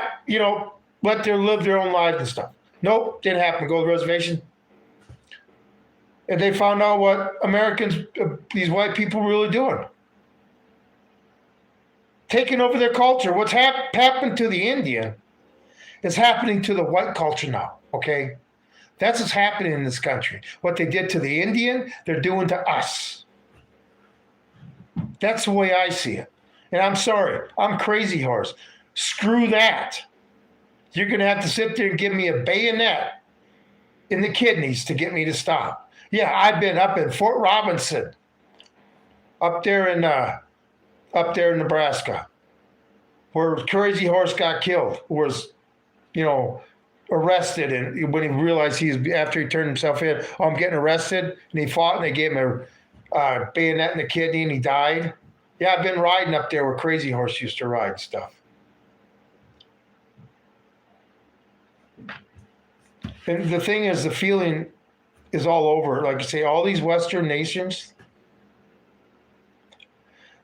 Speaker 1: let them live their own lives and stuff. Nope, didn't happen. Go to the reservation. And they found out what Americans, these white people, were really doing. Taking over their culture. What's happened to the Indian is happening to the white culture now, okay? That's what's happening in this country. What they did to the Indian, they're doing to us. That's the way I see it. And I'm sorry, I'm Crazy Horse. Screw that. You're going to have to sit there and give me a bayonet in the kidneys to get me to stop. Yeah, I've been up in Fort Robinson, up there in Nebraska, where Crazy Horse got killed, was, arrested, and when he realized after he turned himself in, I'm getting arrested, and he fought, and they gave him a bayonet in the kidney, and he died. Yeah, I've been riding up there where Crazy Horse used to ride stuff. And the thing is, the feeling is all over. Like I say, all these Western nations,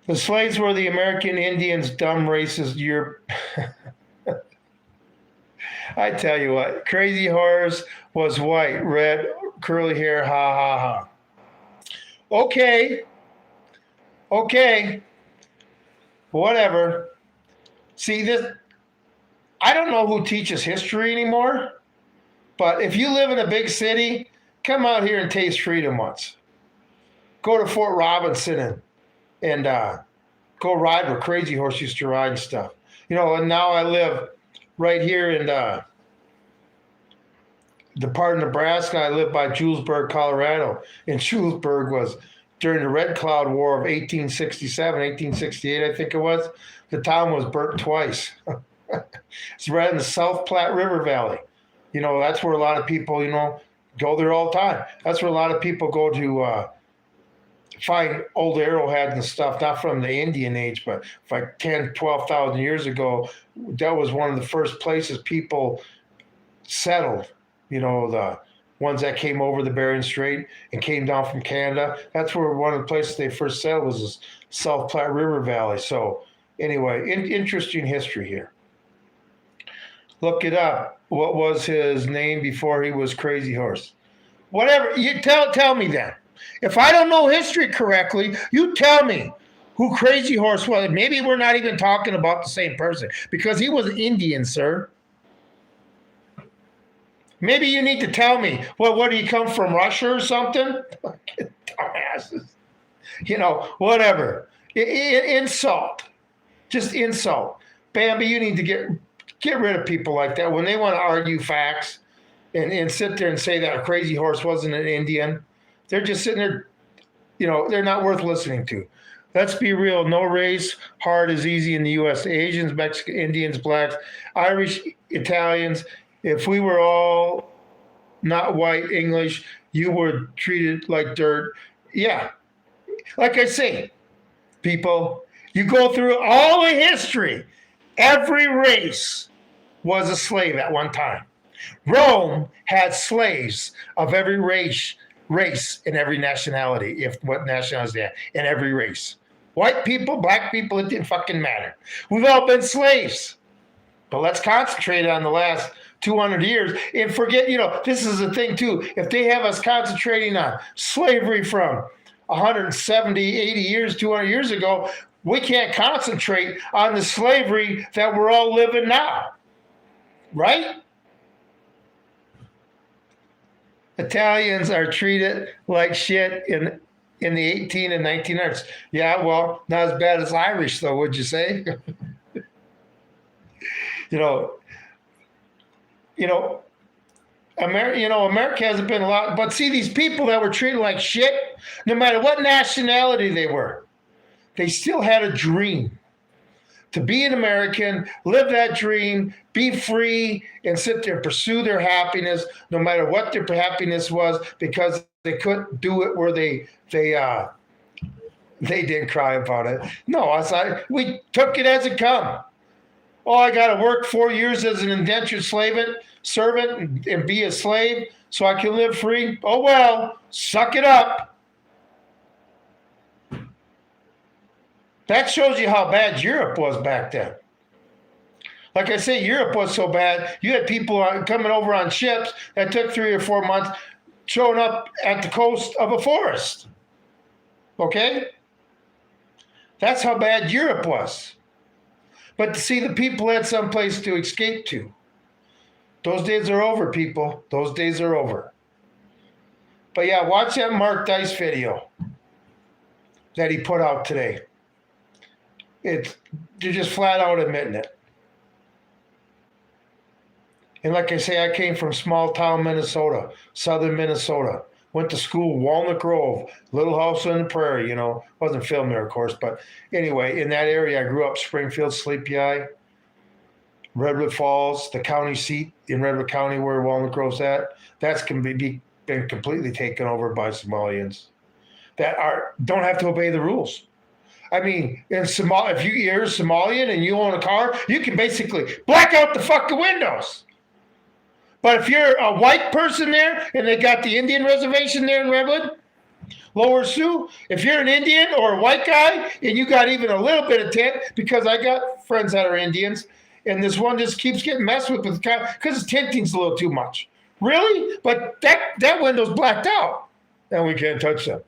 Speaker 1: the slaves were the American Indians, dumb, racist Europe. I tell you what, Crazy Horse was white, red, curly hair, ha, ha, ha. Okay, whatever. See, I don't know who teaches history anymore, but if you live in a big city, come out here and taste freedom once. Go to Fort Robinson and go ride where Crazy Horse used to ride and stuff. And now I live right here in the part of Nebraska. I live by Julesburg, Colorado. And Julesburg was during the Red Cloud War of 1867, 1868, I think it was. The town was burnt twice. It's right in the South Platte River Valley. That's where a lot of people, go there all the time. That's where a lot of people go to find old arrowheads and stuff, not from the Indian age, but like 10, 12,000 years ago. That was one of the first places people settled, the ones that came over the Bering Strait and came down from Canada. That's where one of the places they first settled was the South Platte River Valley. So anyway, interesting history here. Look it up. What was his name before he was Crazy Horse? Whatever. You tell me then. If I don't know history correctly, you tell me who Crazy Horse was. Maybe we're not even talking about the same person, because he was Indian, sir. Maybe you need to tell me, what do you come from, Russia or something? Dumbasses. Whatever. Insult. Just insult. Bambi, you need to get rid of people like that. When they want to argue facts and sit there and say that a Crazy Horse wasn't an Indian, they're just sitting there, they're not worth listening to. Let's be real. No race, hard is easy in the U.S. Asians, Mexican, Indians, blacks, Irish, Italians. If we were all not white, English, you were treated like dirt. Yeah. Like I say, people, you go through all the history. Every race was a slave at one time. Rome had slaves of every race and every nationality, what nationality they had, in every race. White people, black people, it didn't fucking matter. We've all been slaves. But let's concentrate on the last 200 years and forget, this is the thing too. If they have us concentrating on slavery from 170, 80 years, 200 years ago, we can't concentrate on the slavery that we're all living now. Right? Italians are treated like shit in in the 18 and 1900s. Yeah, well, not as bad as Irish, though, would you say? you know, you know, America hasn't been a lot. But see, these people that were treated like shit, no matter what nationality they were, they still had a dream to be an American, live that dream, be free, and sit there and pursue their happiness, no matter what their happiness was, because they couldn't do it where they didn't cry about it. No, we took it as it come. Oh, I got to work 4 years as an indentured servant and be a slave so I can live free. Oh well, suck it up. That shows you how bad Europe was back then. Like I say, Europe was so bad. You had people coming over on ships that took 3 or 4 months, showing up at the coast of a forest. Okay? That's how bad Europe was. But to see, the people had some place to escape to. Those days are over, people. Those days are over. But yeah, watch that Mark Dice video that he put out today. They're just flat out admitting it. And like I say, I came from small town Minnesota, southern Minnesota. Went to school, Walnut Grove, Little House on the Prairie, Wasn't filmed there, of course. But anyway, in that area, I grew up, Springfield, Sleepy Eye, Redwood Falls, the county seat in Redwood County where Walnut Grove's at. That's been completely taken over by Somalians that don't have to obey the rules. I mean, if you're a Somalian and you own a car, you can basically black out the fucking windows. But if you're a white person there and they got the Indian reservation there in Redwood, Lower Sioux, if you're an Indian or a white guy and you got even a little bit of tint, because I got friends that are Indians, and this one just keeps getting messed with because his tinting's a little too much. Really? But that window's blacked out, and we can't touch them.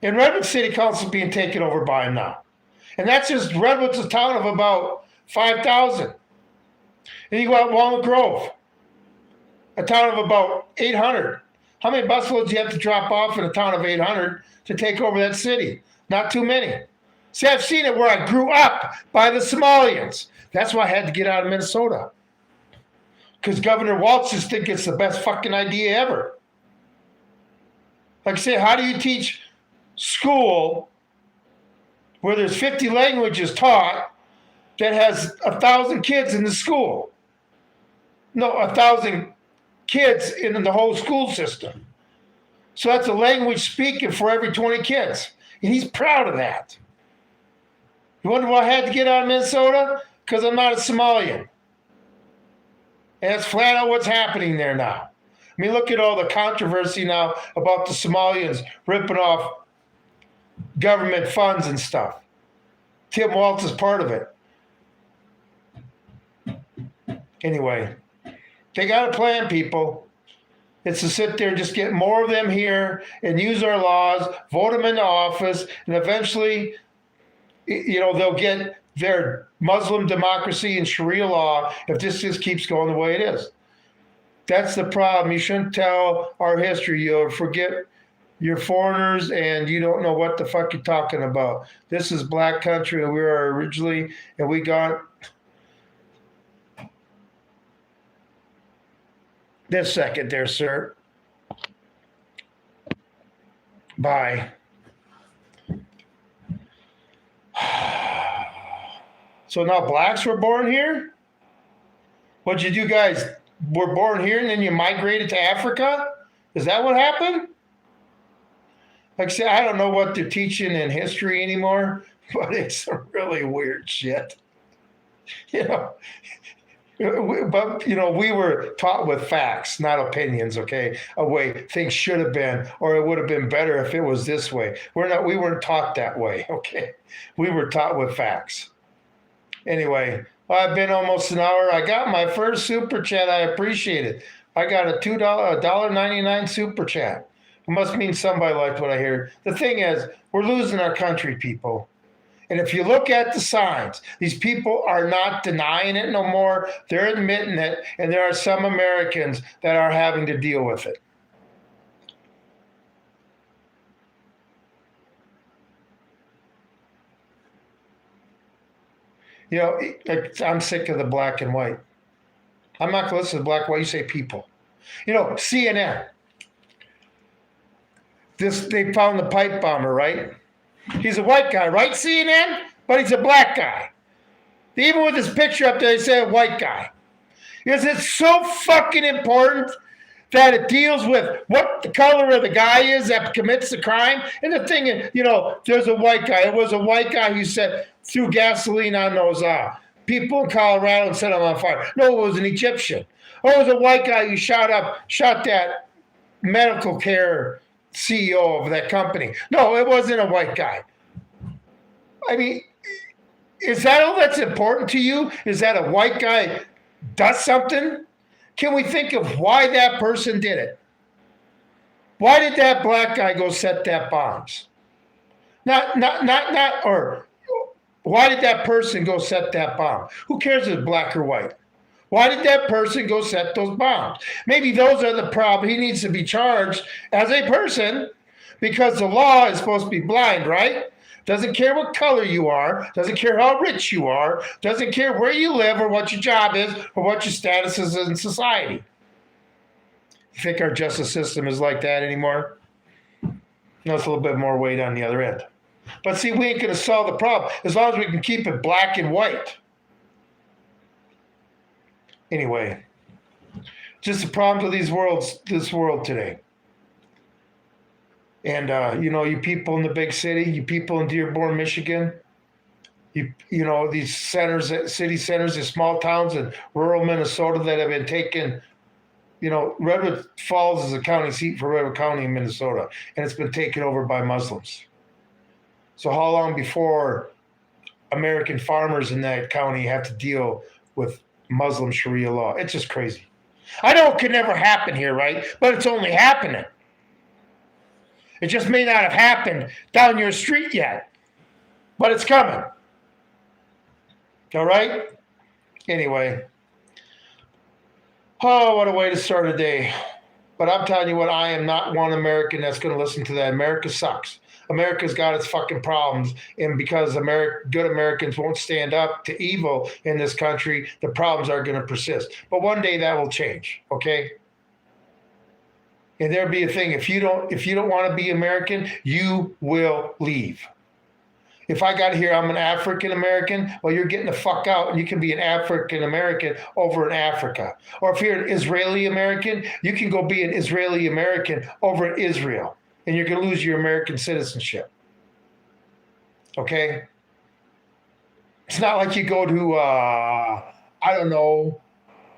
Speaker 1: And Redwood City Council is being taken over by him now. And that's just Redwood's a town of about 5,000. And you go out Walnut Grove, a town of about 800. How many busloads do you have to drop off in a town of 800 to take over that city? Not too many. See, I've seen it where I grew up by the Somalians. That's why I had to get out of Minnesota. Because Governor Walz just thinks it's the best fucking idea ever. Like I say, how do you teach school where there's 50 languages taught that has 1,000 kids in the school? No, 1,000 kids in the whole school system. So that's a language speaking for every 20 kids. And he's proud of that. You wonder why I had to get out of Minnesota? Because I'm not a Somalian. And that's flat out what's happening there now. I mean, look at all the controversy now about the Somalians ripping off government funds and stuff. Tim Walz is part of it. Anyway, they got a plan, people. It's to sit there and just get more of them here and use our laws, vote them into office, and eventually, they'll get their Muslim democracy and Sharia law if this just keeps going the way it is. That's the problem. You shouldn't tell our history. You'll forget you're foreigners and you don't know what the fuck you're talking about. This is black country, and we are originally, and we got this second there, sir. Bye. So now blacks were born here? What'd you do, guys? Were born here and then you migrated to Africa? Is that what happened? Like I said, I don't know what they're teaching in history anymore, but it's some really weird shit. But we were taught with facts, not opinions, okay? A way things should have been, or it would have been better if it was this way. We weren't taught that way, okay? We were taught with facts. Anyway, I've been almost an hour. I got my first super chat. I appreciate it. I got a $1.99 super chat. It must mean somebody liked what I heard. The thing is, we're losing our country, people. And if you look at the signs, these people are not denying it no more. They're admitting it. And there are some Americans that are having to deal with it. You know, I'm sick of the black and white. I'm not going to listen to black and white. You say people. You know, CNN. They found the pipe bomber, right? He's a white guy, right, CNN? But he's a black guy. Even with his picture up there, they say a white guy. Because it's so fucking important that it deals with what the color of the guy is that commits the crime. And the thing is, you know, there's a white guy. It was a white guy who said, threw gasoline on those people in Colorado and set them on fire. No, it was an Egyptian. Or it was a white guy who shot that medical care CEO of that company. No, it wasn't a white guy. I mean, is that all that's important to you? Is that a white guy does something? Can we think of why that person did it? Why did that black guy go set that bombs? Or why did that person go set that bomb? Who cares if it's black or white? Why did that person go set those bombs? Maybe those are the problem. He needs to be charged as a person because the law is supposed to be blind, right? Doesn't care what color you are, doesn't care how rich you are, doesn't care where you live or what your job is or what your status is in society. You think our justice system is like that anymore? No, it's a little bit more weight on the other end. But see, we ain't going to solve the problem as long as we can keep it black and white. Anyway, just the problems of this world today. And, you know, you people in the big city, you people in Dearborn, Michigan, you know, these centers, city centers, these small towns in rural Minnesota that have been taken, you know, Redwood Falls is a county seat for Redwood County in Minnesota, and it's been taken over by Muslims. So how long before American farmers in that county have to deal with Muslim Sharia law? It's just crazy. I know it could never happen here, right? But it's only happening. It just may not have happened down your street yet, but it's coming. All right? Anyway. Oh, what a way to start a day. But I'm telling you what, I am not one American that's going to listen to that. America sucks. America's got its fucking problems. And because good Americans won't stand up to evil in this country, the problems are going to persist. But one day that will change, okay? And there'll be a thing. If you don't want to be American, you will leave. If I got here, I'm an African American, well, you're getting the fuck out and you can be an African American over in Africa. Or if you're an Israeli American, you can go be an Israeli American over in Israel and you're going to lose your American citizenship. Okay? It's not like you go to, I don't know,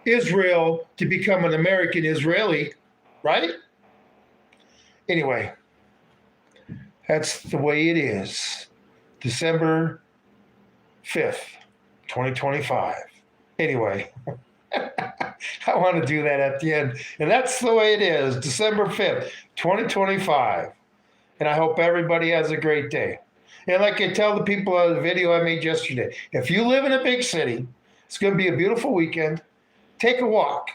Speaker 1: Israel to become an American Israeli, right? Anyway, that's the way it is. December 5th, 2025. Anyway, I want to do that at the end. And that's the way it is. December 5th, 2025. And I hope everybody has a great day. And like I tell the people of the video I made yesterday, if you live in a big city, it's going to be a beautiful weekend. Take a walk.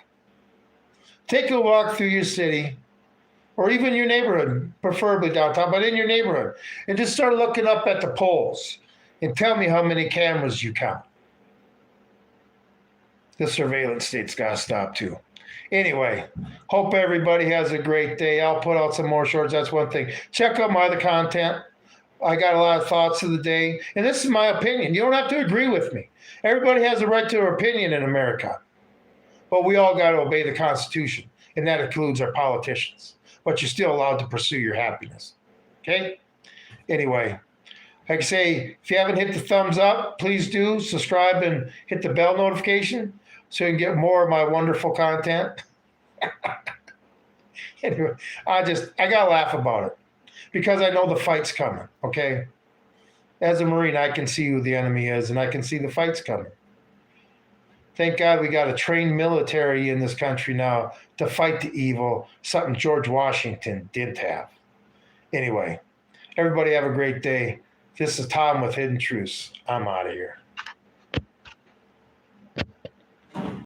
Speaker 1: Take a walk through your city. Or even your neighborhood, preferably downtown, but in your neighborhood. And just start looking up at the polls and tell me how many cameras you count. The surveillance state's got to stop too. Anyway, hope everybody has a great day. I'll put out some more shorts. That's one thing. Check out my other content. I got a lot of thoughts of the day. And this is my opinion. You don't have to agree with me. Everybody has a right to their opinion in America. But we all got to obey the Constitution. And that includes our politicians. But you're still allowed to pursue your happiness. Okay? Anyway, like I say, if you haven't hit the thumbs up, please do subscribe and hit the bell notification so you can get more of my wonderful content. Anyway, I got to laugh about it because I know the fight's coming, okay? As a Marine, I can see who the enemy is and I can see the fight's coming. Thank God we got a trained military in this country now to fight the evil, something George Washington didn't have. Anyway, everybody have a great day. This is Tom with Hidden Truths. I'm out of here.